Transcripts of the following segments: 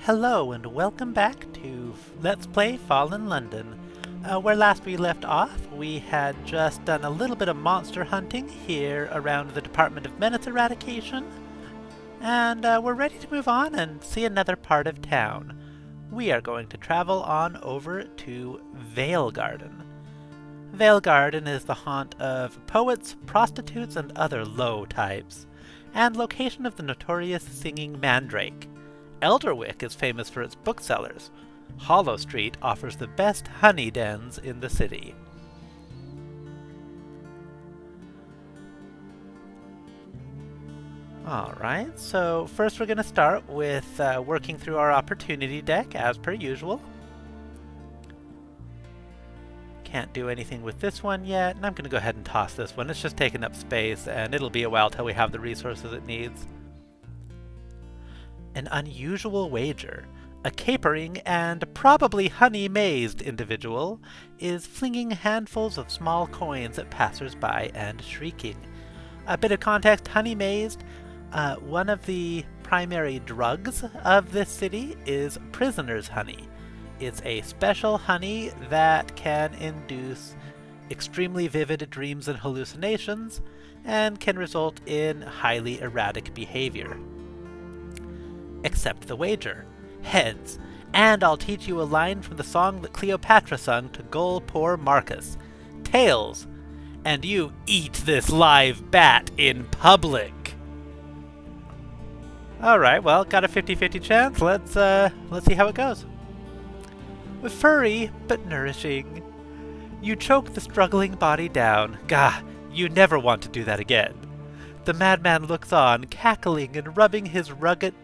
Hello and welcome back to Let's Play Fallen London. Where last we left off, we had just done a little bit of monster hunting here around the Department of Menace Eradication, and we're ready to move on and see another part of town. We are going to travel on over to Veilgarden. Veilgarden is the haunt of poets, prostitutes, and other low types, and location of the notorious singing mandrake. Elderwick is famous for its booksellers. Hollow Street offers the best honey dens in the city. Alright, so first we're going to start with working through our opportunity deck as per usual. Can't do anything with this one yet, and I'm going to go ahead and toss this one. It's just taking up space, and it'll be a while till we have the resources it needs. An unusual wager. A capering and probably honey-mazed individual is flinging handfuls of small coins at passers-by and shrieking. A bit of context, honey-mazed, one of the primary drugs of this city is prisoner's honey. It's a special honey that can induce extremely vivid dreams and hallucinations and can result in highly erratic behavior. Accept the wager. Heads. And I'll teach you a line from the song that Cleopatra sung to gull poor Marcus. Tails. And you eat this live bat in public. Alright, well, got a 50-50 chance. Let's see how it goes. Furry, but nourishing. You choke the struggling body down. Gah, you never want to do that again. The madman looks on, cackling and rubbing his ragged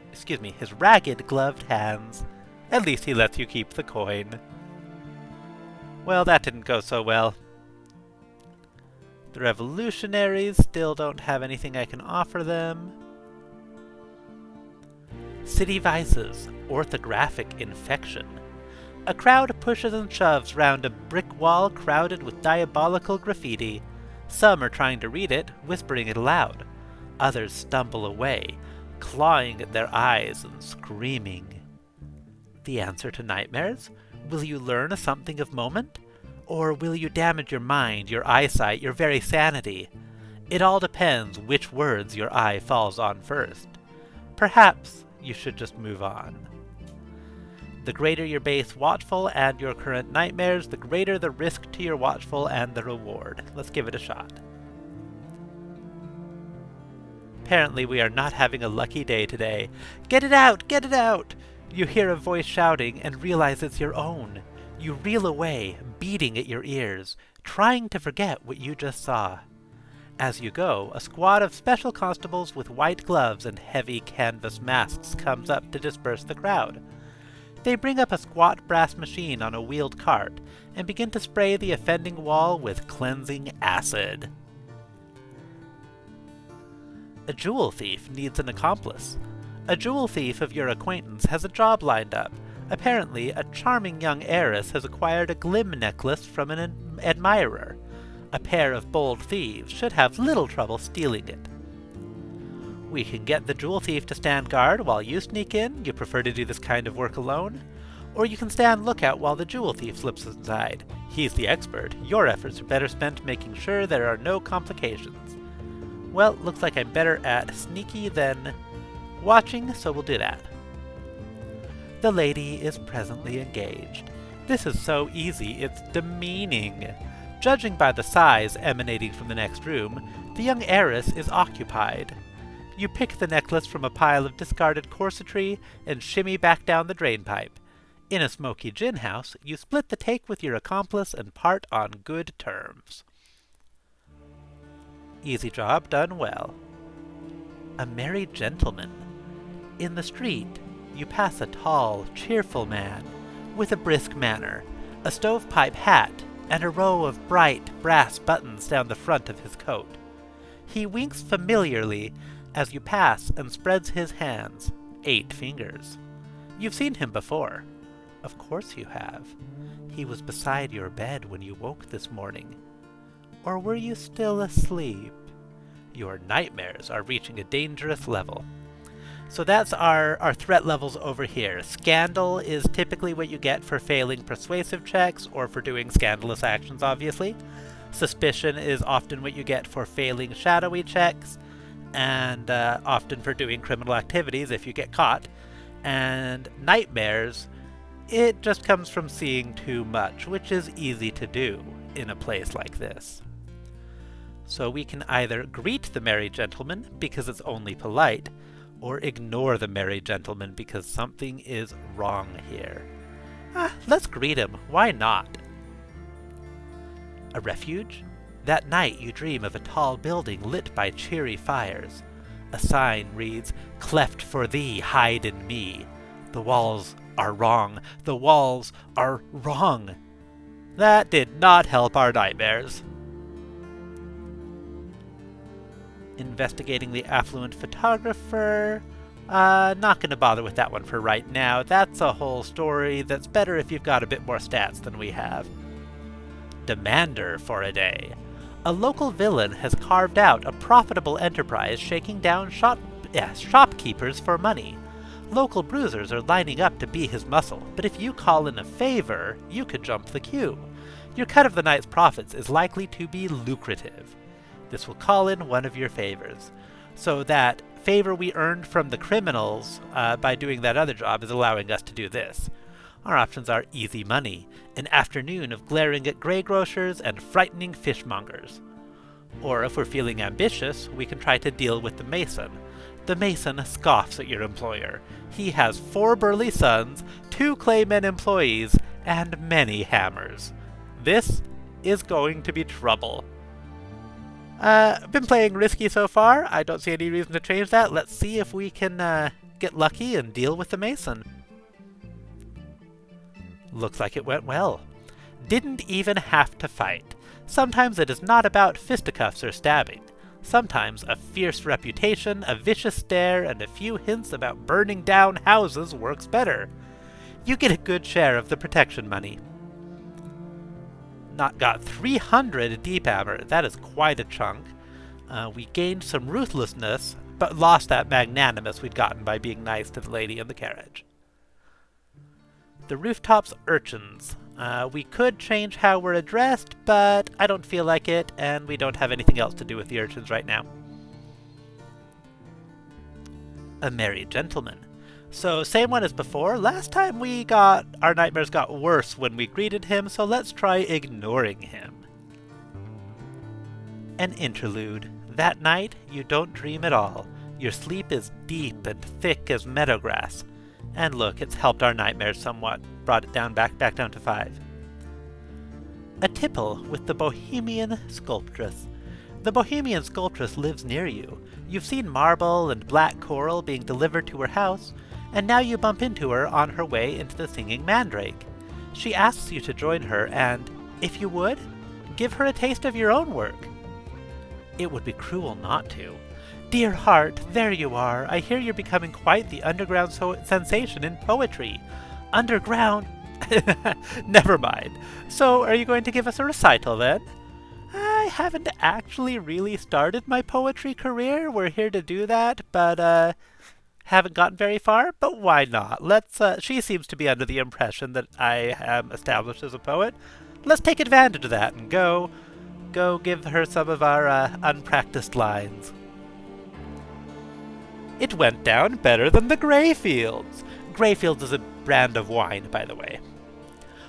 gloved hands. At least he lets you keep the coin. Well, that didn't go so well. The revolutionaries still don't have anything I can offer them. City vices, orthographic infection. A crowd pushes and shoves round a brick wall crowded with diabolical graffiti. Some are trying to read it, whispering it aloud. Others stumble away, clawing at their eyes and screaming. The answer to nightmares? Will you learn something of moment? Or will you damage your mind, your eyesight, your very sanity? It all depends which words your eye falls on first. Perhaps you should just move on. The greater your base watchful and your current nightmares, the greater the risk to your watchful and the reward. Let's give it a shot. Apparently we are not having a lucky day today. Get it out! Get it out! You hear a voice shouting and realize it's your own. You reel away, beating at your ears, trying to forget what you just saw. As you go, a squad of special constables with white gloves and heavy canvas masks comes up to disperse the crowd. They bring up a squat brass machine on a wheeled cart and begin to spray the offending wall with cleansing acid. A jewel thief needs an accomplice. A jewel thief of your acquaintance has a job lined up. Apparently, a charming young heiress has acquired a glim necklace from an admirer. A pair of bold thieves should have little trouble stealing it. We can get the jewel thief to stand guard while you sneak in. You prefer to do this kind of work alone? Or you can stand lookout while the jewel thief slips inside. He's the expert. Your efforts are better spent making sure there are no complications. Well, looks like I'm better at sneaky than watching, so we'll do that. The lady is presently engaged. This is so easy, it's demeaning. Judging by the sighs emanating from the next room, the young heiress is occupied. You pick the necklace from a pile of discarded corsetry and shimmy back down the drainpipe. In a smoky gin house, you split the take with your accomplice and part on good terms. Easy job, done well. A married gentleman. In the street, you pass a tall, cheerful man with a brisk manner, a stovepipe hat, and a row of bright brass buttons down the front of his coat. He winks familiarly as you pass and spreads his hands, 8 fingers. You've seen him before. Of course you have. He was beside your bed when you woke this morning. Or were you still asleep? Your nightmares are reaching a dangerous level. So that's our threat levels over here. Scandal is typically what you get for failing persuasive checks or for doing scandalous actions, obviously. Suspicion is often what you get for failing shadowy checks, and often for doing criminal activities if you get caught. And nightmares, it just comes from seeing too much, which is easy to do in a place like this. So we can either greet the merry gentleman because it's only polite, or ignore the merry gentleman because something is wrong here. Let's greet him. Why not? A refuge? That night you dream of a tall building lit by cheery fires. A sign reads, "Cleft for thee, hide in me." The walls are wrong. The walls are wrong. That did not help our nightmares. Investigating the affluent photographer. Not going to bother with that one for right now. That's a whole story that's better if you've got a bit more stats than we have. Demander for a day. A local villain has carved out a profitable enterprise shaking down shopkeepers for money. Local bruisers are lining up to be his muscle, but if you call in a favor, you could jump the queue. Your cut of the night's profits is likely to be lucrative. This will call in one of your favors. So that favor we earned from the criminals by doing that other job is allowing us to do this. Our options are easy money, an afternoon of glaring at grey grocers and frightening fishmongers. Or if we're feeling ambitious, we can try to deal with the mason. The mason scoffs at your employer. He has 4 burly sons, 2 claymen employees, and many hammers. This is going to be trouble. Been playing risky so far. I don't see any reason to change that. Let's see if we can get lucky and deal with the mason. Looks like it went well. Didn't even have to fight. Sometimes it is not about fisticuffs or stabbing. Sometimes a fierce reputation, a vicious stare, and a few hints about burning down houses works better. You get a good share of the protection money. Got 300 deep hammer. That is quite a chunk. We gained some ruthlessness, but lost that magnanimous we'd gotten by being nice to the lady in the carriage. The rooftop's urchins. We could change how we're addressed, but I don't feel like it, and we don't have anything else to do with the urchins right now. A merry gentleman. So, same one as before. Last time our nightmares got worse when we greeted him, so let's try ignoring him. An interlude. That night, you don't dream at all. Your sleep is deep and thick as meadow grass. And look, it's helped our nightmares somewhat. Brought it down back down to 5. A tipple with the Bohemian sculptress. The Bohemian sculptress lives near you. You've seen marble and black coral being delivered to her house, and now you bump into her on her way into the Singing Mandrake. She asks you to join her and, if you would, give her a taste of your own work. It would be cruel not to. Dear heart, there you are. I hear you're becoming quite the underground sensation in poetry. Underground? Never mind. So, are you going to give us a recital then? I haven't actually really started my poetry career. We're here to do that, but haven't gotten very far. But why not? She seems to be under the impression that I am established as a poet. Let's take advantage of that and go give her some of our unpracticed lines. It went down better than the Greyfields. Greyfields is a brand of wine, by the way.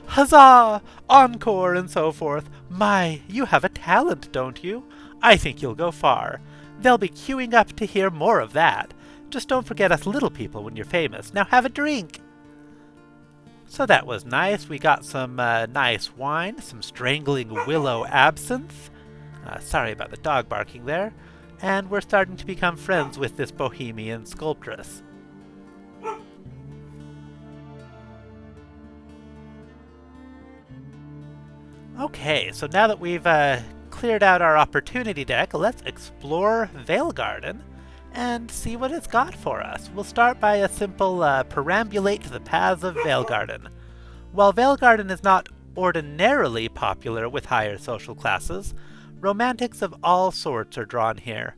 Huzzah! Encore and so forth. My, you have a talent, don't you? I think you'll go far. They'll be queuing up to hear more of that. Just don't forget us little people when you're famous. Now have a drink. So that was nice. We got some nice wine, some strangling willow absinthe. Sorry about the dog barking there. And we're starting to become friends with this Bohemian sculptress. Okay, so now that we've cleared out our opportunity deck, let's explore Veilgarden and see what it's got for us. We'll start by a simple perambulate to the paths of Veilgarden. While Veilgarden is not ordinarily popular with higher social classes, romantics of all sorts are drawn here.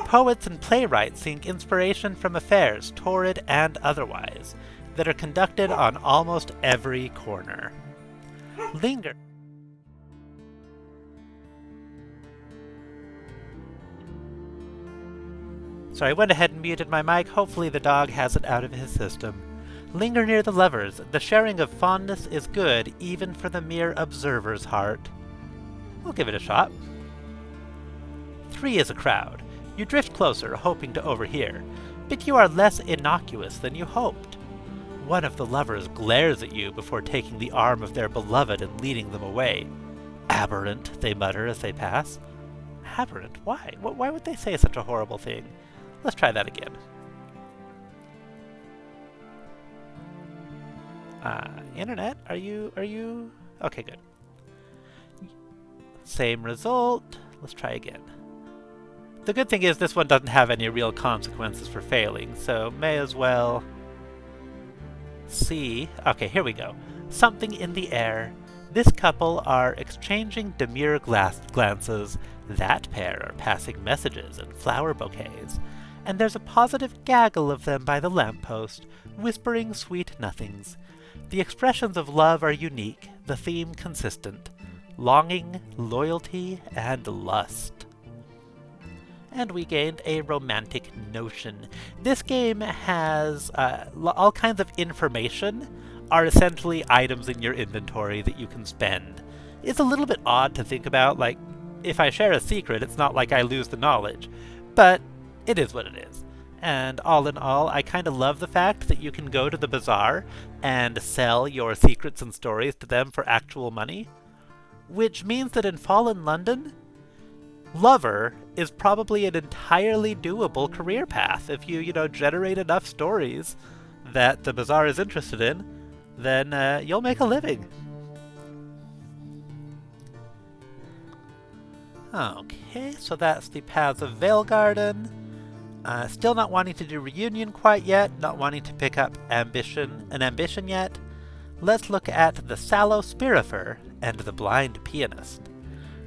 Poets and playwrights seek inspiration from affairs, torrid and otherwise, that are conducted on almost every corner. Linger. Sorry, I went ahead and muted my mic. Hopefully the dog has it out of his system. Linger near the lovers. The sharing of fondness is good, even for the mere observer's heart. We'll give it a shot. 3 is a crowd. You drift closer, hoping to overhear, but you are less innocuous than you hoped. One of the lovers glares at you before taking the arm of their beloved and leading them away. Aberrant, they mutter as they pass. Aberrant? Why? Why would they say such a horrible thing? Let's try that again. Internet, are you? Okay, good. Same result. Let's try again. The good thing is this one doesn't have any real consequences for failing, so may as well see. Okay, here we go. Something in the air. This couple are exchanging demure glances. That pair are passing messages and flower bouquets. And there's a positive gaggle of them by the lamppost, whispering sweet nothings. The expressions of love are unique, the theme consistent. Longing, loyalty, and lust. And we gained a romantic notion. This game has all kinds of information are essentially items in your inventory that you can spend. It's a little bit odd to think about, like, if I share a secret, it's not like I lose the knowledge, but it is what it is. And all in all, I kind of love the fact that you can go to the bazaar and sell your secrets and stories to them for actual money, which means that in Fallen London, lover is probably an entirely doable career path. If you generate enough stories that the bazaar is interested in, then you'll make a living. Okay, so that's the Paths of Veilgarden. Still not wanting to do Reunion quite yet, not wanting to pick up an ambition yet. Let's look at the Sallow Spirifer and the Blind Pianist.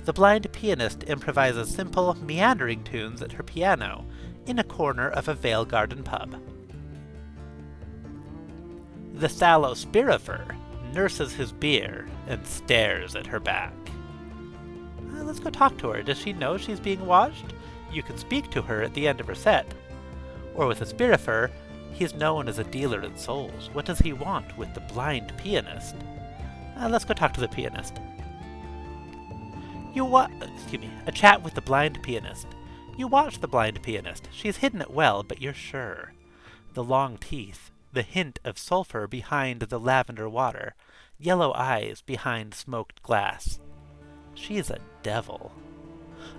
The blind pianist improvises simple, meandering tunes at her piano in a corner of a Veilgarden pub. The Sallow Spirifer nurses his beer and stares at her back. Let's go talk to her. Does she know she's being watched? You can speak to her at the end of her set. Or with a Spirifer, he's known as a dealer in souls. What does he want with the blind pianist? Let's go talk to the pianist. A chat with the blind pianist. You watch the blind pianist. She's hidden it well, but you're sure. The long teeth, the hint of sulfur behind the lavender water, yellow eyes behind smoked glass. She's a devil.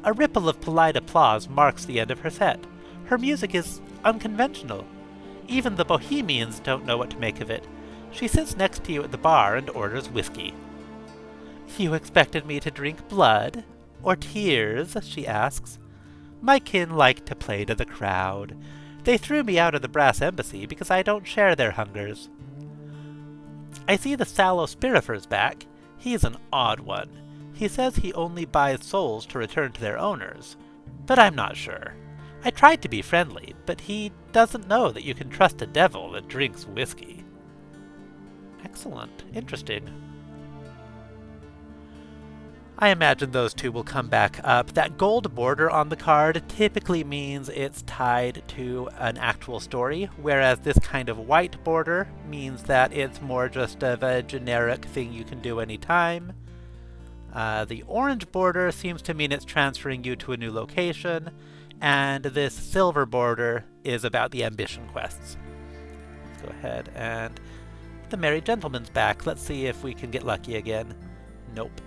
A ripple of polite applause marks the end of her set. Her music is unconventional. Even the bohemians don't know what to make of it. She sits next to you at the bar and orders whiskey. You expected me to drink blood? Or tears? She asks. My kin like to play to the crowd. They threw me out of the brass embassy because I don't share their hungers. I see the Sallow Spirifer's back. He's an odd one. He says he only buys souls to return to their owners. But I'm not sure. I tried to be friendly, but he doesn't know that you can trust a devil that drinks whiskey. Excellent. Interesting. I imagine those two will come back up. That gold border on the card typically means it's tied to an actual story, whereas this kind of white border means that it's more just of a generic thing you can do anytime. The orange border seems to mean it's transferring you to a new location, and this silver border is about the ambition quests. Let's go ahead and the Merry Gentleman's back. Let's see if we can get lucky again. Nope.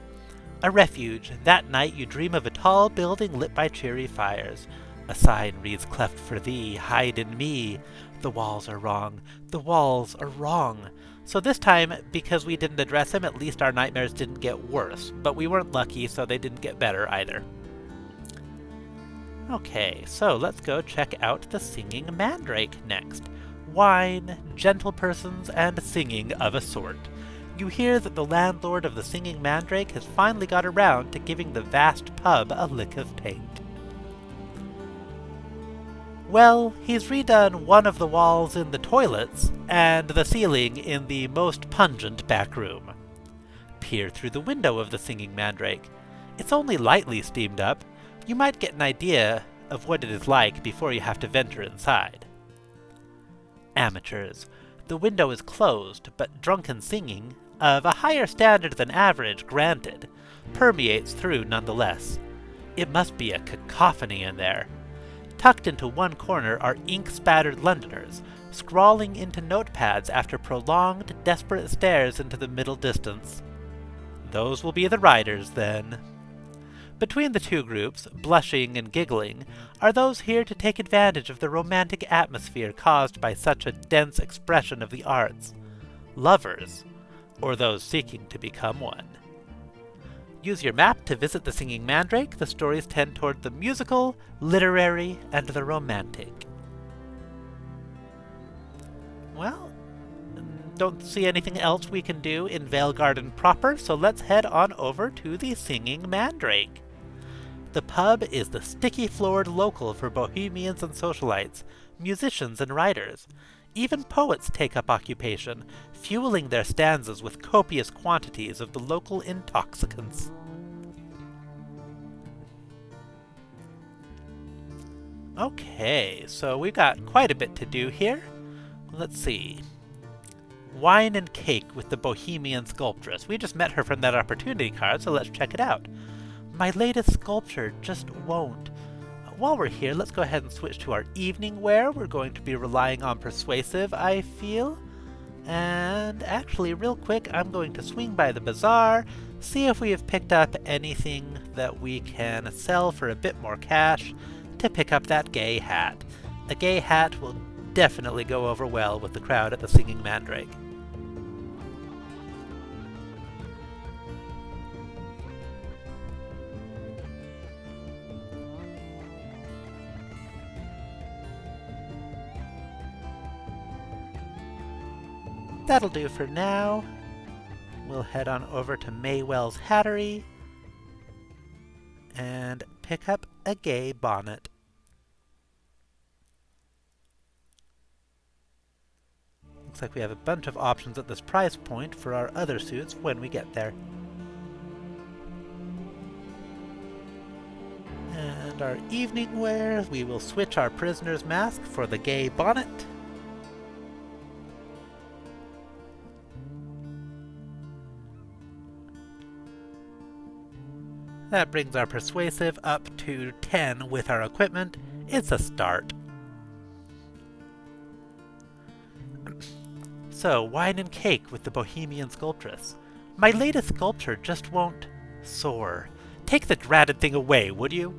A refuge. That night you dream of a tall building lit by cheery fires. A sign reads, "Cleft for thee, hide in me. The walls are wrong. The walls are wrong." So this time, because we didn't address him, at least our nightmares didn't get worse. But we weren't lucky, so they didn't get better either. Okay, so let's go check out the Singing Mandrake next. Wine, gentle persons, and singing of a sort. You hear that the landlord of the Singing Mandrake has finally got around to giving the vast pub a lick of paint. Well, he's redone one of the walls in the toilets and the ceiling in the most pungent back room. Peer through the window of the singing mandrake. It's only lightly steamed up. You might get an idea of what it is like before you have to venture inside. Amateurs. The window is closed, but drunken singing, of a higher standard than average, granted, permeates through nonetheless. It must be a cacophony in there. Tucked into one corner are ink-spattered Londoners, scrawling into notepads after prolonged, desperate stares into the middle distance. Those will be the riders, then. Between the two groups, blushing and giggling, are those here to take advantage of the romantic atmosphere caused by such a dense expression of the arts. Lovers, or those seeking to become one. Use your map to visit the Singing Mandrake. The stories tend toward the musical, literary, and the romantic. Well, don't see anything else we can do in Veilgarden proper, so let's head on over to the Singing Mandrake. The pub is the sticky-floored local for bohemians and socialites, musicians and writers. Even poets take up occupation, fueling their stanzas with copious quantities of the local intoxicants. Okay, so we've got quite a bit to do here. Let's see. Wine and cake with the bohemian sculptress. We just met her from that opportunity card, so let's check it out. My latest sculpture just won't. While we're here, let's go ahead and switch to our evening wear. We're going to be relying on persuasive, I feel. And actually, real quick, I'm going to swing by the bazaar, see if we have picked up anything that we can sell for a bit more cash to pick up that gay hat. A gay hat will definitely go over well with the crowd at the Singing Mandrake. That'll do for now. We'll head on over to Maywell's Hattery and pick up a gay bonnet. Looks like we have a bunch of options at this price point for our other suits when we get there. And our evening wear, we will switch our prisoner's mask for the gay bonnet. That brings our persuasive up to 10 with our equipment. It's a start. So, wine and cake with the bohemian sculptress. My latest sculpture just won't soar. Take the dratted thing away, would you?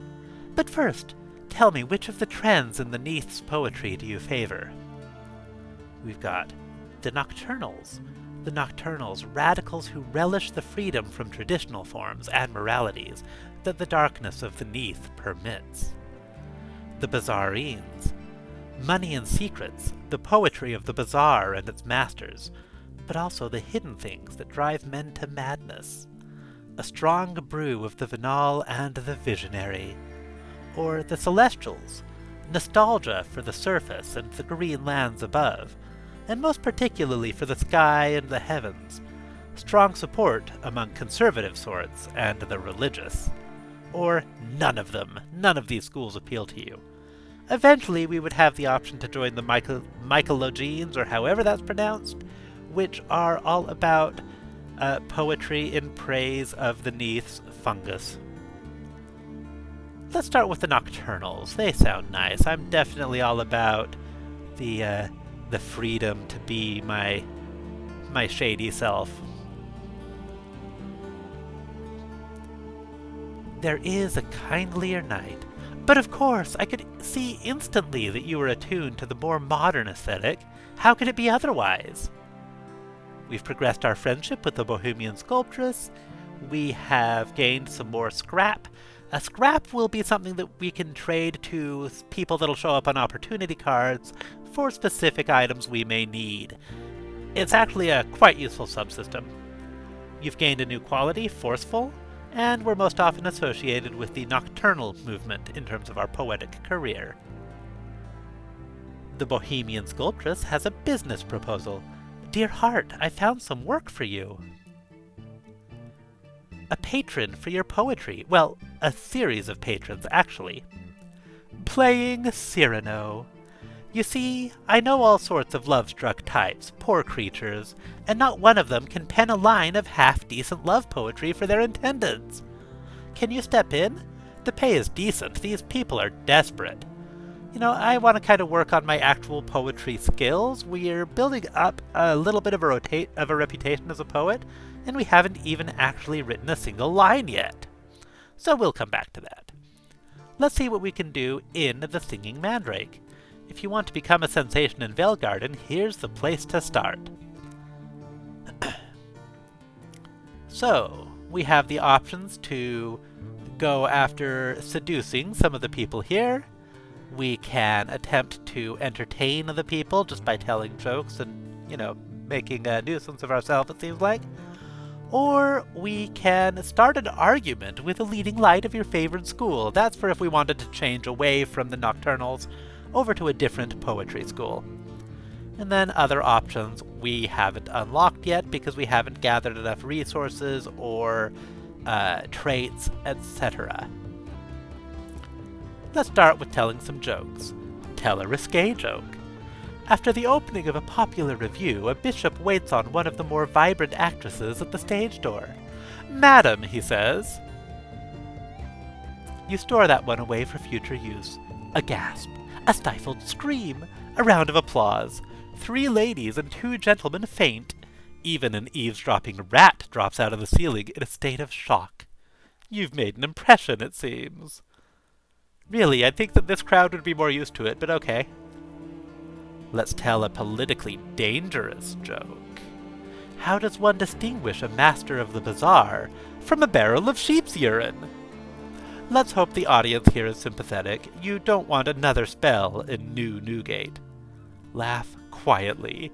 But first, tell me, which of the trends in the Neath's poetry do you favor? We've got the Nocturnals. The Nocturnals, radicals who relish the freedom from traditional forms and moralities that the darkness of the Neath permits. The Bazaarines. Money and secrets, the poetry of the bazaar and its masters, but also the hidden things that drive men to madness. A strong brew of the venal and the visionary. Or the Celestials, nostalgia for the surface and the green lands above, and most particularly for the sky and the heavens. Strong support among conservative sorts and the religious. Or none of them. None of these schools appeal to you. Eventually we would have the option to join the Mycologenes, or however that's pronounced, which are all about poetry in praise of the Neath's fungus. Let's start with the Nocturnals. They sound nice. I'm definitely all about the freedom to be my shady self. There is a kindlier night, but of course I could see instantly that you were attuned to the more modern aesthetic. How could it be otherwise? We've progressed our friendship with the Bohemian Sculptress. We have gained some more scrap. A scrap will be something that we can trade to people that'll show up on opportunity cards for specific items we may need. It's actually a quite useful subsystem. You've gained a new quality, Forceful, and we're most often associated with the nocturnal movement in terms of our poetic career. The Bohemian sculptress has a business proposal. Dear heart, I found some work for you. A patron for your poetry. Well, a series of patrons, actually. Playing Cyrano. You see, I know all sorts of love-struck types, poor creatures, and not one of them can pen a line of half-decent love poetry for their intendants. Can you step in? The pay is decent. These people are desperate. You know, I want to kind of work on my actual poetry skills. We're building up a little bit of a reputation as a poet, and we haven't even actually written a single line yet. So we'll come back to that. Let's see what we can do in the Singing Mandrake. If you want to become a sensation in Veilgarden, here's the place to start. So, we have the options to go after seducing some of the people here. We can attempt to entertain the people just by telling jokes and, you know, making a nuisance of ourselves, it seems like. Or we can start an argument with a leading light of your favorite school. That's for if we wanted to change away from the Nocturnals over to a different poetry school. And then other options we haven't unlocked yet because we haven't gathered enough resources or traits, etc. Let's start with telling some jokes. Tell a risque joke. After the opening of a popular revue, a bishop waits on one of the more vibrant actresses at the stage door. "Madam," he says. You store that one away for future use. A gasp. A stifled scream. A round of applause. 3 ladies and 2 gentlemen faint. Even an eavesdropping rat drops out of the ceiling in a state of shock. You've made an impression, it seems. Really, I think that this crowd would be more used to it, but okay. Let's tell a politically dangerous joke. How does one distinguish a master of the bazaar from a barrel of sheep's urine? Let's hope the audience here is sympathetic. You don't want another spell in New Newgate. Laugh quietly.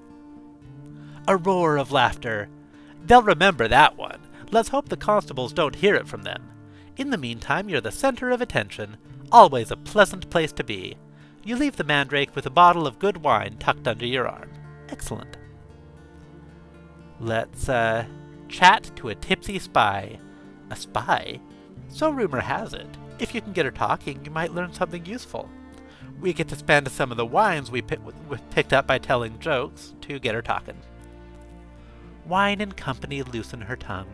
A roar of laughter. They'll remember that one. Let's hope the constables don't hear it from them. In the meantime, you're the center of attention. Always a pleasant place to be. You leave the Mandrake with a bottle of good wine tucked under your arm. Excellent. Let's, chat to a tipsy spy. A spy? So rumor has it. If you can get her talking, you might learn something useful. We get to spend some of the wines we picked up by telling jokes to get her talking. Wine and company loosen her tongue.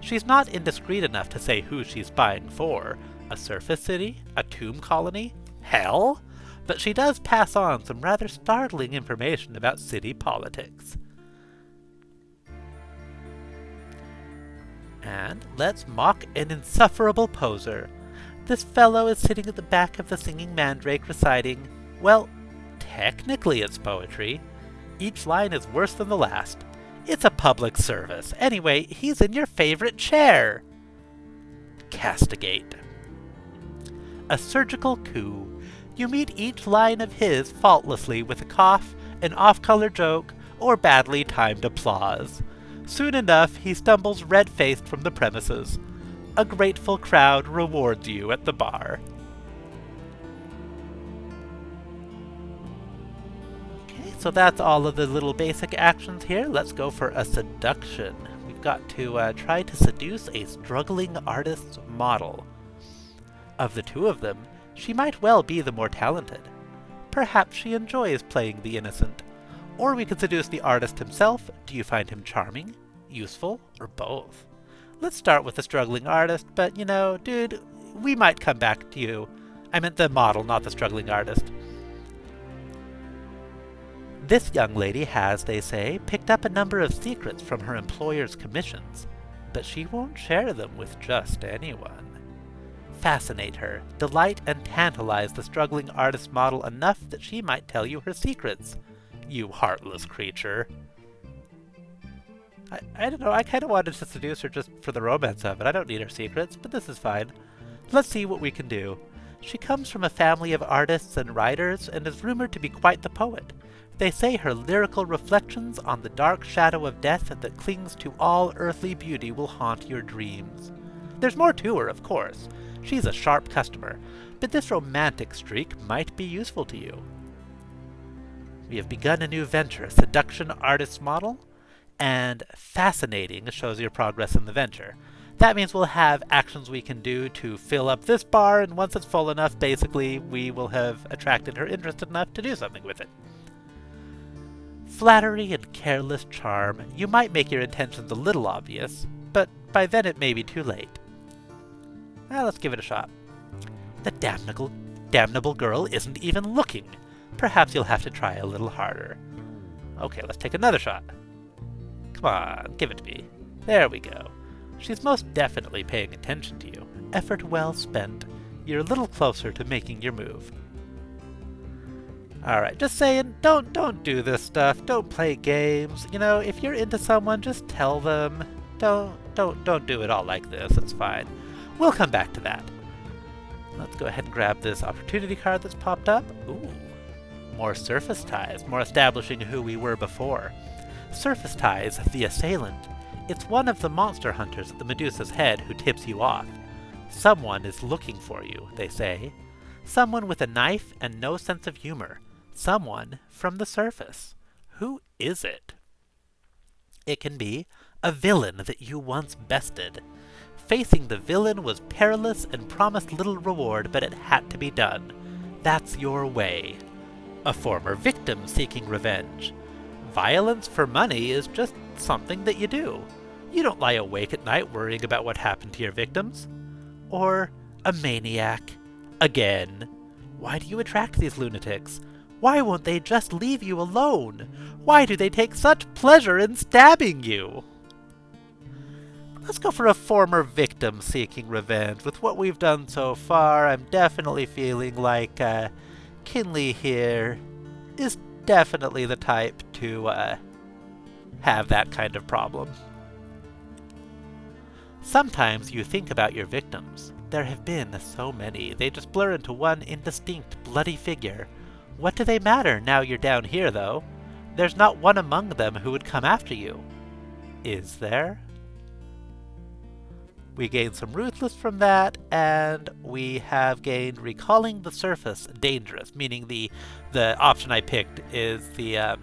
She's not indiscreet enough to say who she's spying for. A surface city? A tomb colony? Hell? But she does pass on some rather startling information about city politics. And let's mock an insufferable poser. This fellow is sitting at the back of the Singing Mandrake reciting, well, technically it's poetry. Each line is worse than the last. It's a public service. Anyway, he's in your favorite chair. Castigate. A surgical coup. You meet each line of his faultlessly with a cough, an off-color joke, or badly timed applause. Soon enough, he stumbles red-faced from the premises. A grateful crowd rewards you at the bar. Okay, so that's all of the little basic actions here. Let's go for a seduction. We've got to try to seduce a struggling artist's model. Of the 2 of them, she might well be the more talented. Perhaps she enjoys playing the innocent. Or we could seduce the artist himself. Do you find him charming, useful, or both? Let's start with the struggling artist, but you know, dude, we might come back to you. I meant the model, not the struggling artist. This young lady has, they say, picked up a number of secrets from her employer's commissions, but she won't share them with just anyone. Fascinate her, delight and tantalize the struggling artist model enough that she might tell you her secrets. You heartless creature. I don't know, I kind of wanted to seduce her just for the romance of it. I don't need her secrets, but this is fine. Let's see what we can do. She comes from a family of artists and writers and is rumored to be quite the poet. They say her lyrical reflections on the dark shadow of death that clings to all earthly beauty will haunt your dreams. There's more to her, of course. She's a sharp customer, but this romantic streak might be useful to you. We have begun a new venture, seduction artist model, and fascinating shows your progress in the venture. That means we'll have actions we can do to fill up this bar, and once it's full enough, basically, we will have attracted her interest enough to do something with it. Flattery and careless charm. You might make your intentions a little obvious, but by then it may be too late. Let's give it a shot. The damnable girl isn't even looking. Perhaps you'll have to try a little harder. Okay, let's take another shot. Come on, give it to me. There we go. She's most definitely paying attention to you. Effort well spent. You're a little closer to making your move. Alright, just saying, don't do this stuff. Don't play games. You know, if you're into someone, just tell them. Don't do it all like this. It's fine. We'll come back to that. Let's go ahead and grab this opportunity card that's popped up. Ooh. More surface ties, more establishing who we were before. Surface ties, the assailant. It's one of the monster hunters at the Medusa's head who tips you off. Someone is looking for you, they say. Someone with a knife and no sense of humor. Someone from the surface. Who is it? It can be a villain that you once bested. Facing the villain was perilous and promised little reward, but it had to be done. That's your way. A former victim seeking revenge. Violence for money is just something that you do. You don't lie awake at night worrying about what happened to your victims. Or a maniac. Again. Why do you attract these lunatics? Why won't they just leave you alone? Why do they take such pleasure in stabbing you? Let's go for a former victim seeking revenge. With what we've done so far, I'm definitely feeling like Kinley here is definitely the type to have that kind of problem. Sometimes you think about your victims. There have been so many. They just blur into one indistinct, bloody figure. What do they matter now you're down here, though? There's not one among them who would come after you. Is there? We gained some Ruthless from that, and we have gained Recalling the Surface Dangerous, meaning the option I picked is the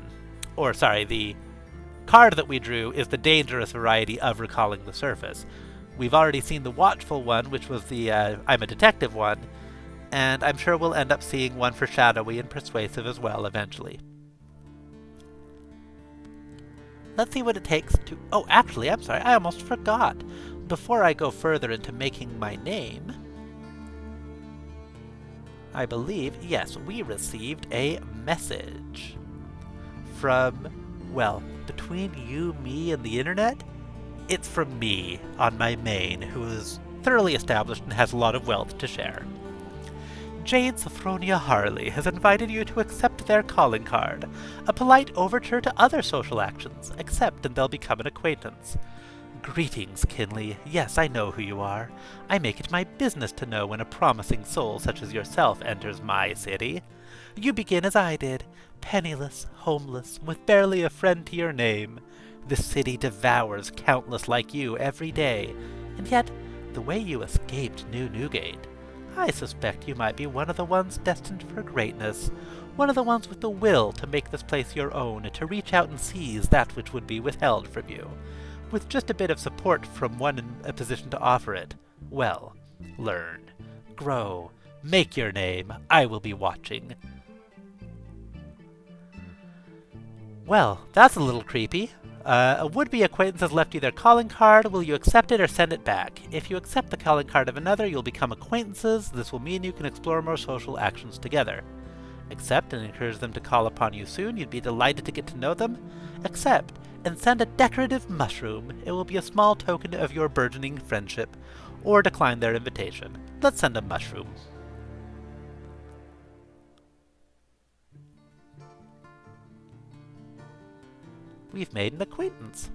card that we drew is the dangerous variety of Recalling the Surface. We've already seen the Watchful one, which was the I'm a Detective one, and I'm sure we'll end up seeing one for Shadowy and Persuasive as well eventually. Let's see what it takes to... Oh, actually, I'm sorry, I almost forgot. Before I go further into making my name, I believe, yes, we received a message from, well, between you, me, and the internet, it's from me on my main, who is thoroughly established and has a lot of wealth to share. Jade Sophronia Harley has invited you to accept their calling card, a polite overture to other social actions. Accept and they'll become an acquaintance. Greetings, Kinley. Yes, I know who you are. I make it my business to know when a promising soul such as yourself enters my city. You begin as I did, penniless, homeless, with barely a friend to your name. The city devours countless like you every day, and yet, the way you escaped New Newgate, I suspect you might be one of the ones destined for greatness, one of the ones with the will to make this place your own, to reach out and seize that which would be withheld from you. With just a bit of support from one in a position to offer it. Well, learn, grow, make your name. I will be watching. Well, that's a little creepy. A would-be acquaintance has left you their calling card. Will you accept it or send it back? If you accept the calling card of another, you'll become acquaintances. This will mean you can explore more social actions together. Accept and encourage them to call upon you soon. You'd be delighted to get to know them. Accept and send a decorative mushroom. It will be a small token of your burgeoning friendship. Or decline their invitation. Let's send a mushroom. We've made an acquaintance.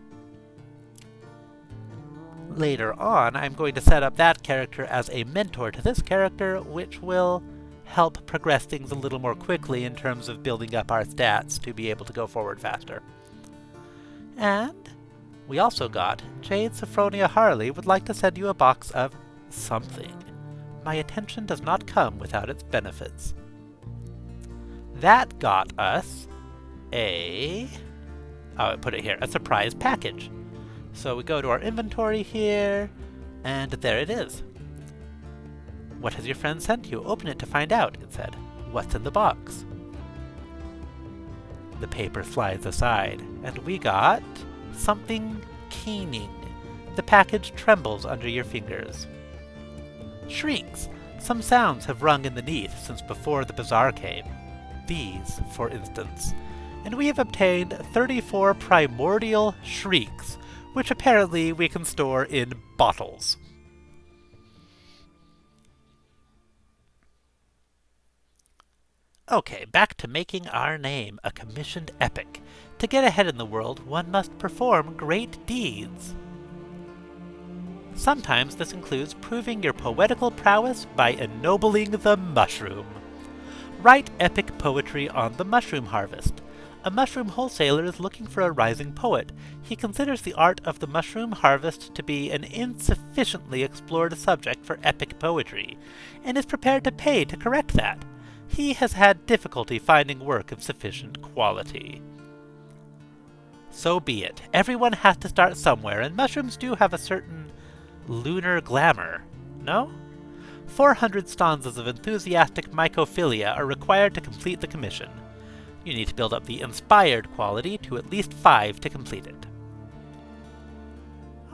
Later on, I'm going to set up that character as a mentor to this character, which will help progress things a little more quickly in terms of building up our stats to be able to go forward faster. And we also got Jade Sophronia Harley would like to send you a box of something. My attention does not come without its benefits. That got us I put it here, a surprise package. So we go to our inventory here, and there it is. What has your friend sent you? Open it to find out, it said. What's in the box? The paper slides aside, and we got something keening. The package trembles under your fingers. Shrieks. Some sounds have rung in the Neath since before the bazaar came. These, for instance. And we have obtained 34 primordial shrieks, which apparently we can store in bottles. Okay, back to making our name a commissioned epic. To get ahead in the world, one must perform great deeds. Sometimes this includes proving your poetical prowess by ennobling the mushroom. Write epic poetry on the mushroom harvest. A mushroom wholesaler is looking for a rising poet. He considers the art of the mushroom harvest to be an insufficiently explored subject for epic poetry, and is prepared to pay to correct that. He has had difficulty finding work of sufficient quality. So be it. Everyone has to start somewhere, and mushrooms do have a certain lunar glamour, no? 400 stanzas of enthusiastic mycophilia are required to complete the commission. You need to build up the inspired quality to at least 5 to complete it.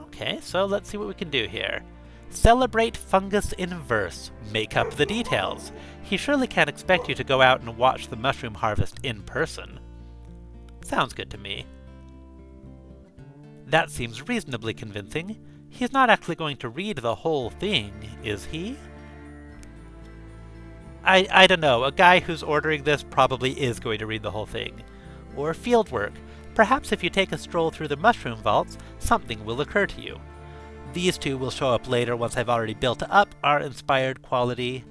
Okay, so let's see what we can do here. Celebrate fungus in verse. Make up the details. He surely can't expect you to go out and watch the mushroom harvest in person. Sounds good to me. That seems reasonably convincing. He's not actually going to read the whole thing, is he? I don't know. A guy who's ordering this probably is going to read the whole thing. Or fieldwork. Perhaps if you take a stroll through the mushroom vaults, something will occur to you. These two will show up later once I've already built up our inspired quality.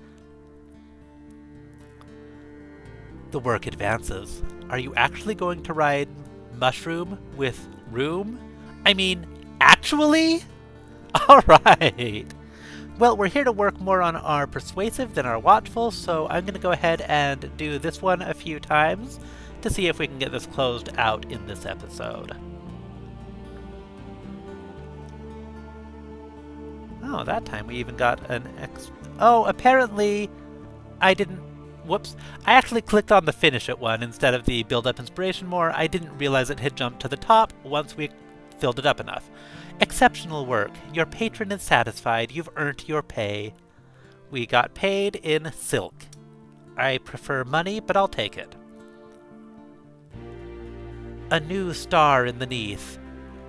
The work advances. Are you actually going to ride mushroom with room? I mean, actually? Alright! Well, we're here to work more on our persuasive than our watchful, so I'm going to go ahead and do this one a few times to see if we can get this closed out in this episode. Oh, that time we even got an Oh, apparently I didn't... Whoops. I actually clicked on the finish it one instead of the build up inspiration more. I didn't realize it had jumped to the top once we filled it up enough. Exceptional work. Your patron is satisfied. You've earned your pay. We got paid in silk. I prefer money, but I'll take it. A new star in the Neath.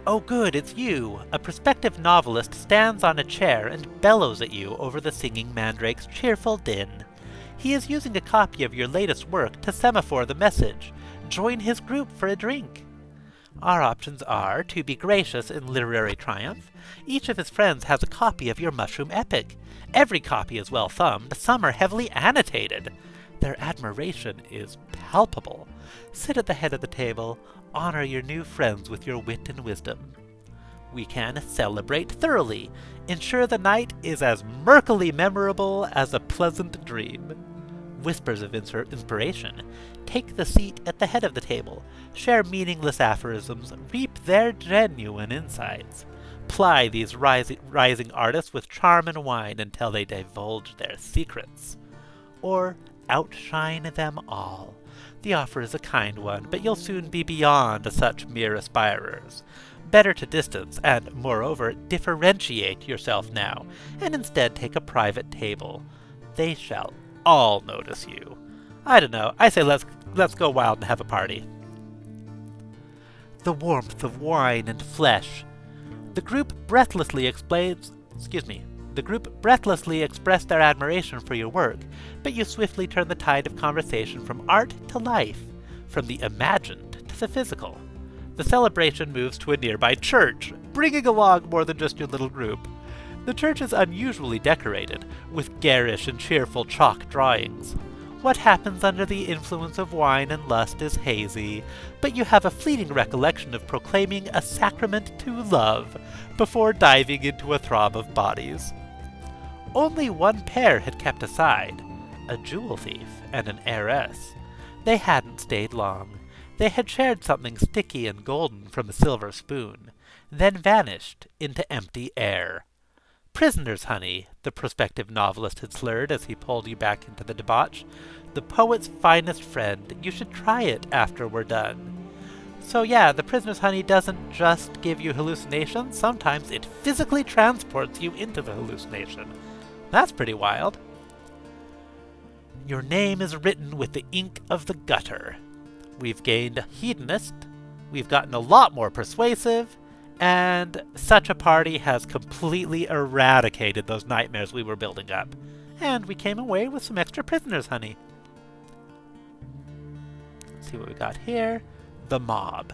Oh good, it's you! A prospective novelist stands on a chair and bellows at you over the singing mandrake's cheerful din. He is using a copy of your latest work to semaphore the message. Join his group for a drink. Our options are to be gracious in literary triumph. Each of his friends has a copy of your mushroom epic. Every copy is well thumbed, some are heavily annotated. Their admiration is palpable. Sit at the head of the table, honor your new friends with your wit and wisdom. We can celebrate thoroughly. Ensure the night is as murkily memorable as a pleasant dream. Whispers of inspiration. Take the seat at the head of the table. Share meaningless aphorisms. Reap their genuine insights. Ply these rising artists with charm and wine until they divulge their secrets. Or outshine them all. The offer is a kind one, but you'll soon be beyond such mere aspirers. Better to distance and, moreover, differentiate yourself now, and instead take a private table. They shall all notice you. I don't know. I say let's go wild and have a party. The warmth of wine and flesh. The group breathlessly expressed their admiration for your work, but you swiftly turn the tide of conversation from art to life, from the imagined to the physical. The celebration moves to a nearby church, bringing along more than just your little group. The church is unusually decorated, with garish and cheerful chalk drawings. What happens under the influence of wine and lust is hazy, but you have a fleeting recollection of proclaiming a sacrament to love before diving into a throb of bodies. Only one pair had kept aside, a jewel thief and an heiress. They hadn't stayed long. They had shared something sticky and golden from a silver spoon, then vanished into empty air. "Prisoner's honey," the prospective novelist had slurred as he pulled you back into the debauch. "The poet's finest friend. You should try it after we're done." So yeah, the prisoner's honey doesn't just give you hallucinations, sometimes it physically transports you into the hallucination. That's pretty wild. Your name is written with the ink of the gutter. We've gained hedonist, we've gotten a lot more persuasive, and such a party has completely eradicated those nightmares we were building up. And we came away with some extra prisoner's honey. Let's see what we got here. The mob.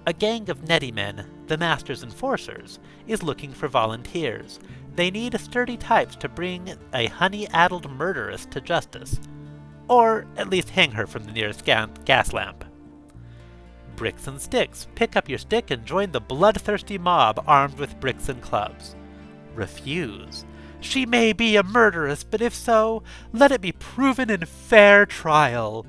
A gang of netty men, the master's enforcers, is looking for volunteers. They need sturdy types to bring a honey-addled murderess to justice. Or at least hang her from the nearest gas lamp. Bricks and sticks. Pick up your stick and join the bloodthirsty mob armed with bricks and clubs. Refuse. She may be a murderess, but if so, let it be proven in fair trial.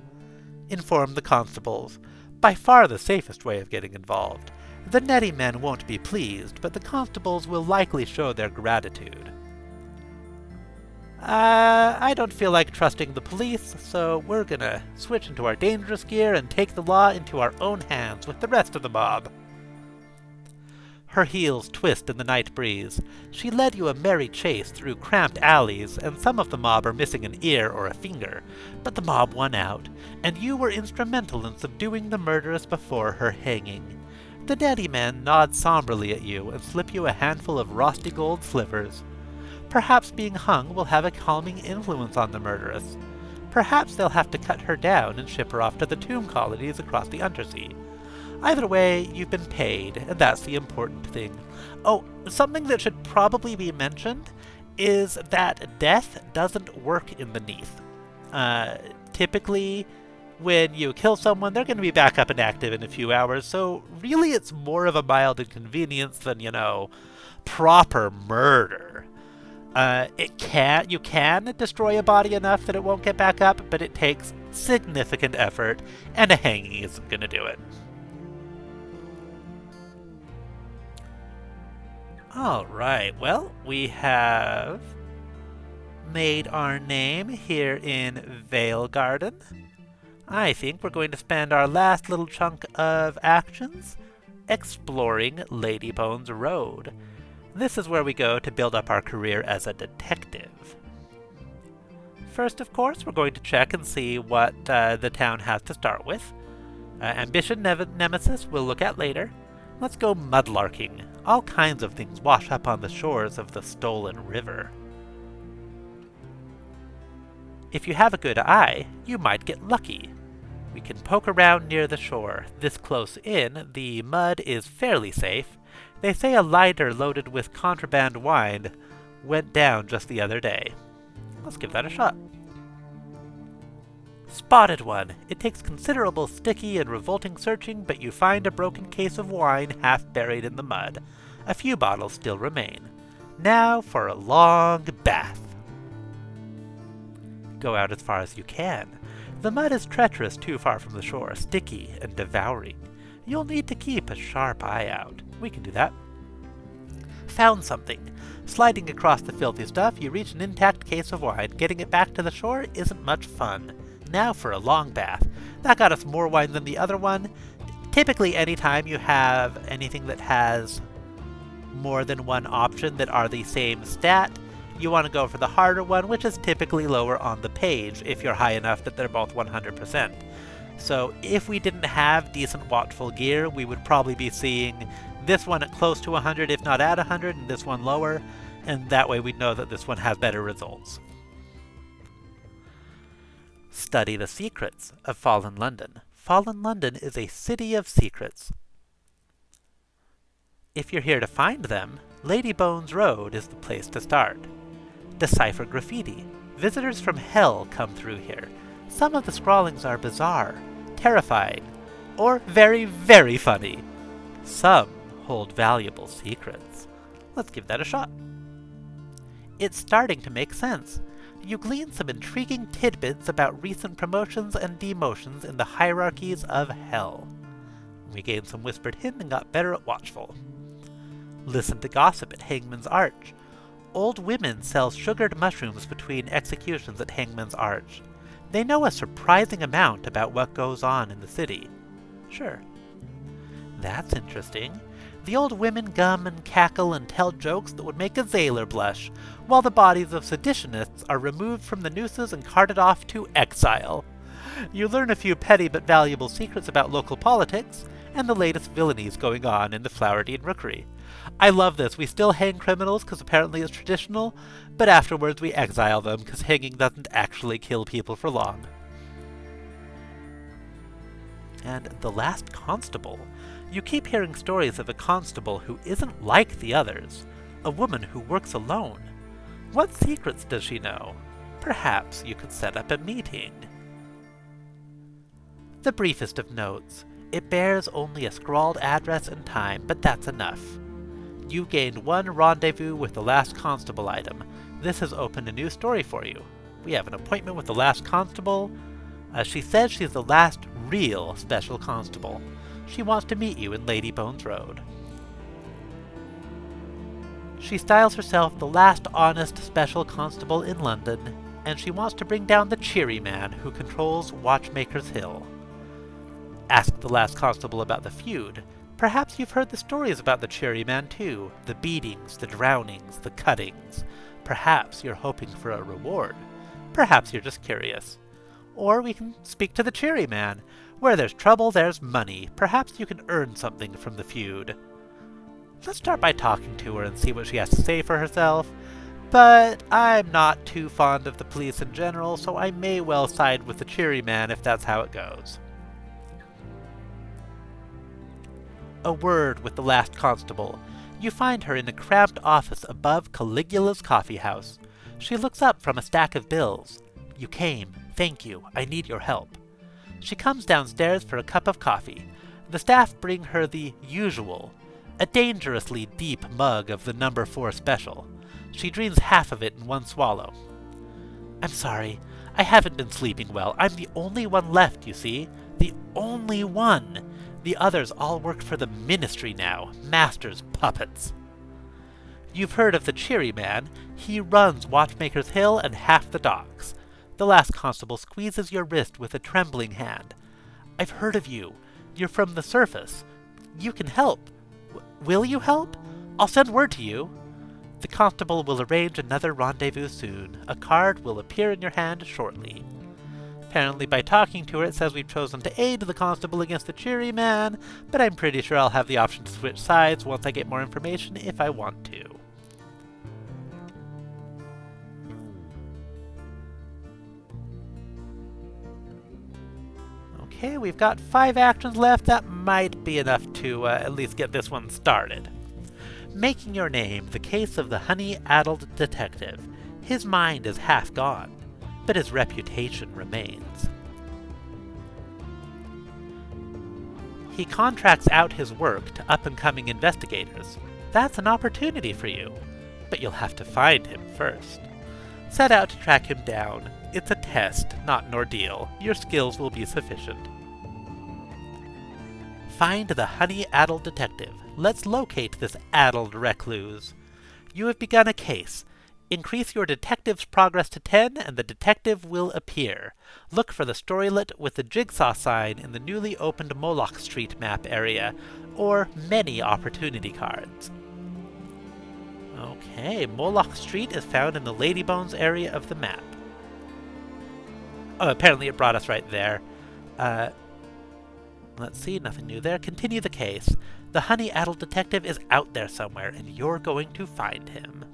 Inform the constables. By far the safest way of getting involved. The netty men won't be pleased, but the constables will likely show their gratitude. I don't feel like trusting the police, so we're gonna switch into our dangerous gear and take the law into our own hands with the rest of the mob. Her heels twist in the night breeze. She led you a merry chase through cramped alleys, and some of the mob are missing an ear or a finger, but the mob won out, and you were instrumental in subduing the murderess before her hanging. The daddy men nod somberly at you and slip you a handful of rusty gold slivers. Perhaps being hung will have a calming influence on the murderess. Perhaps they'll have to cut her down and ship her off to the tomb colonies across the undersea. Either way, you've been paid, and that's the important thing. Oh, something that should probably be mentioned is that death doesn't work in the Neath. Typically, when you kill someone, they're going to be back up and active in a few hours, so really it's more of a mild inconvenience than, proper murder. You can destroy a body enough that it won't get back up, but it takes significant effort, and a hanging isn't going to do it. Alright, well, we have made our name here in Veilgarden. I think we're going to spend our last little chunk of actions exploring Ladybones Road. This is where we go to build up our career as a detective. First, of course, we're going to check and see what the town has to start with. Ambition Nemesis we'll look at later. Let's go mudlarking. All kinds of things wash up on the shores of the stolen river. If you have a good eye, you might get lucky. We can poke around near the shore. This close in, the mud is fairly safe. They say a lighter loaded with contraband wine went down just the other day. Let's give that a shot. Spotted one. It takes considerable sticky and revolting searching, but you find a broken case of wine half buried in the mud. A few bottles still remain. Now for a long bath. Go out as far as you can. The mud is treacherous too far from the shore, sticky and devouring. You'll need to keep a sharp eye out. We can do that. Found something. Sliding across the filthy stuff, you reach an intact case of wine. Getting it back to the shore isn't much fun. Now for a long bath. That got us more wine than the other one. Typically, anytime you have anything that has more than one option that are the same stat, you want to go for the harder one, which is typically lower on the page if you're high enough that they're both 100%. So if we didn't have decent watchful gear, we would probably be seeing this one at close to 100, if not at 100, and this one lower, and that way we'd know that this one has better results. Study the secrets of Fallen London. Fallen London is a city of secrets. If you're here to find them, Ladybones Road is the place to start. Decipher graffiti. Visitors from hell come through here. Some of the scrawlings are bizarre, terrifying, or very, very funny. Some hold valuable secrets. Let's give that a shot. It's starting to make sense. You glean some intriguing tidbits about recent promotions and demotions in the hierarchies of hell. We gained some whispered hint and got better at watchful. Listened to gossip at Hangman's Arch. Old women sell sugared mushrooms between executions at Hangman's Arch. They know a surprising amount about what goes on in the city. Sure. That's interesting. The old women gum and cackle and tell jokes that would make a sailor blush, while the bodies of seditionists are removed from the nooses and carted off to exile. You learn a few petty but valuable secrets about local politics, and the latest villainies going on in the Flowerdene Rookery. I love this. We still hang criminals because apparently it's traditional, but afterwards we exile them because hanging doesn't actually kill people for long. And the last constable. You keep hearing stories of a constable who isn't like the others, a woman who works alone. What secrets does she know? Perhaps you could set up a meeting. The briefest of notes. It bears only a scrawled address and time, but that's enough. You gained one rendezvous with the last constable item. This has opened a new story for you. We have an appointment with the last constable. She says she's the last real special constable. She wants to meet you in Ladybones Road. She styles herself the last honest special constable in London, and she wants to bring down the cheery man who controls Watchmaker's Hill. Ask the last constable about the feud. Perhaps you've heard the stories about the cheery man too. The beatings, the drownings, the cuttings. Perhaps you're hoping for a reward. Perhaps you're just curious. Or we can speak to the cheery man. Where there's trouble, there's money. Perhaps you can earn something from the feud. Let's start by talking to her and see what she has to say for herself. But I'm not too fond of the police in general, so I may well side with the cheery man if that's how it goes. A word with the last constable. You find her in a cramped office above Caligula's coffee house. She looks up from a stack of bills. You came. Thank you. I need your help. She comes downstairs for a cup of coffee. The staff bring her the usual, a dangerously deep mug of the No. 4 special. She drains half of it in one swallow. I'm sorry. I haven't been sleeping well. I'm the only one left, you see. The only one. The others all work for the ministry now, master's puppets. You've heard of the cheery man. He runs Watchmaker's Hill and half the docks. The last constable squeezes your wrist with a trembling hand. I've heard of you. You're from the surface. You can help. Will you help? I'll send word to you. The constable will arrange another rendezvous soon. A card will appear in your hand shortly. Apparently by talking to her it says we've chosen to aid the constable against the cheery man, but I'm pretty sure I'll have the option to switch sides once I get more information if I want to. Okay, we've got 5 actions left. That might be enough to at least get this one started. Making your name, the case of the honey-addled detective. His mind is half gone, but his reputation remains. He contracts out his work to up-and-coming investigators. That's an opportunity for you, but you'll have to find him first. Set out to track him down. It's a test, not an ordeal. Your skills will be sufficient. Find the honey-addled detective. Let's locate this addled recluse. You have begun a case. Increase your detective's progress to 10 and the detective will appear. Look for the storylet with the jigsaw sign in the newly opened Moloch Street map area, or many opportunity cards. Okay, Moloch Street is found in the Ladybones area of the map. Oh, apparently it brought us right there. Let's see, nothing new there. Continue the case. The honey-addled detective is out there somewhere, and you're going to find him.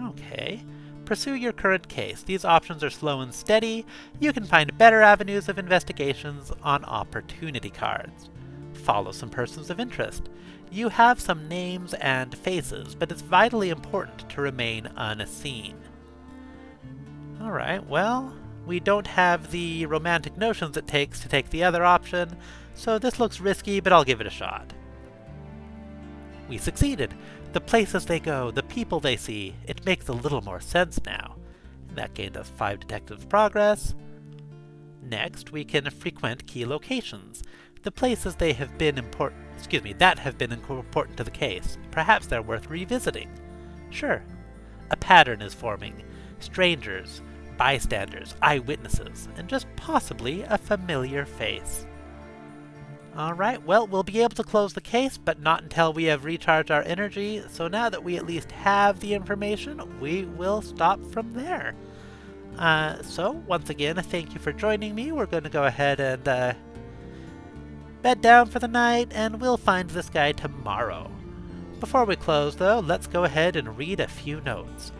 Okay. Pursue your current case. These options are slow and steady. You can find better avenues of investigations on opportunity cards. Follow some persons of interest. You have some names and faces, but it's vitally important to remain unseen. Alright, well, we don't have the romantic notions it takes to take the other option, so this looks risky, but I'll give it a shot. We succeeded. The places they go, the people they see, it makes a little more sense now. That gained us 5 detective progress. Next, we can frequent key locations, the places that have been important to the case. Perhaps they're worth revisiting. Sure. A pattern is forming. Strangers, bystanders, eyewitnesses, and just possibly a familiar face. Alright, well, we'll be able to close the case, but not until we have recharged our energy, so now that we at least have the information, we will stop from there. So, once again, thank you for joining me. We're going to go ahead and bed down for the night, and we'll find this guy tomorrow. Before we close, though, let's go ahead and read a few notes.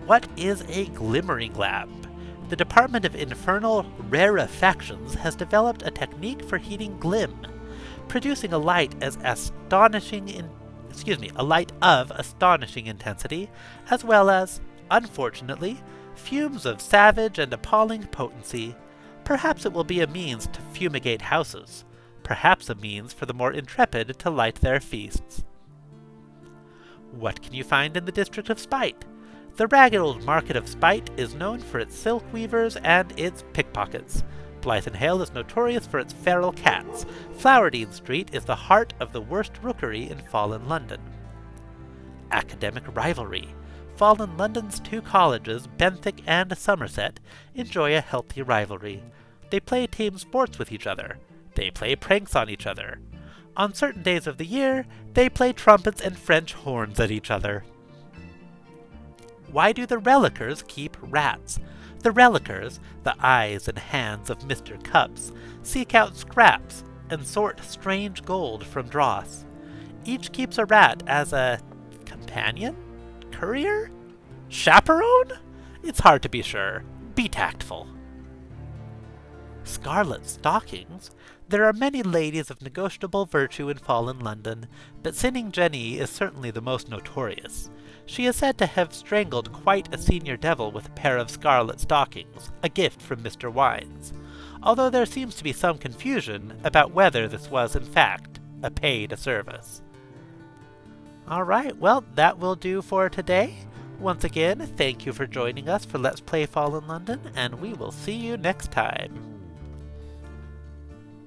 What is a glimmering lamp? The Department of Infernal Rarefactions has developed a technique for heating glim, producing a light of astonishing intensity, as well as, unfortunately, fumes of savage and appalling potency. Perhaps it will be a means to fumigate houses, perhaps a means for the more intrepid to light their feasts. What can you find in the District of Spite? The ragged old market of Spite is known for its silk weavers and its pickpockets. Blythenhale is notorious for its feral cats. Flowerdene Street is the heart of the worst rookery in Fallen London. Academic rivalry. Fallen London's 2 colleges, Benthwick and Somerset, enjoy a healthy rivalry. They play team sports with each other. They play pranks on each other. On certain days of the year, they play trumpets and French horns at each other. Why do the Relicers keep rats? The Relicers, the eyes and hands of Mr. Cups, seek out scraps and sort strange gold from dross. Each keeps a rat as a companion? Courier? Chaperone? It's hard to be sure. Be tactful. Scarlet stockings? There are many ladies of negotiable virtue in Fallen London, but Sinning Jenny is certainly the most notorious. She is said to have strangled quite a senior devil with a pair of scarlet stockings, a gift from Mr. Wines, although there seems to be some confusion about whether this was, in fact, a paid service. Alright, well, that will do for today. Once again, thank you for joining us for Let's Play Fallen London, and we will see you next time.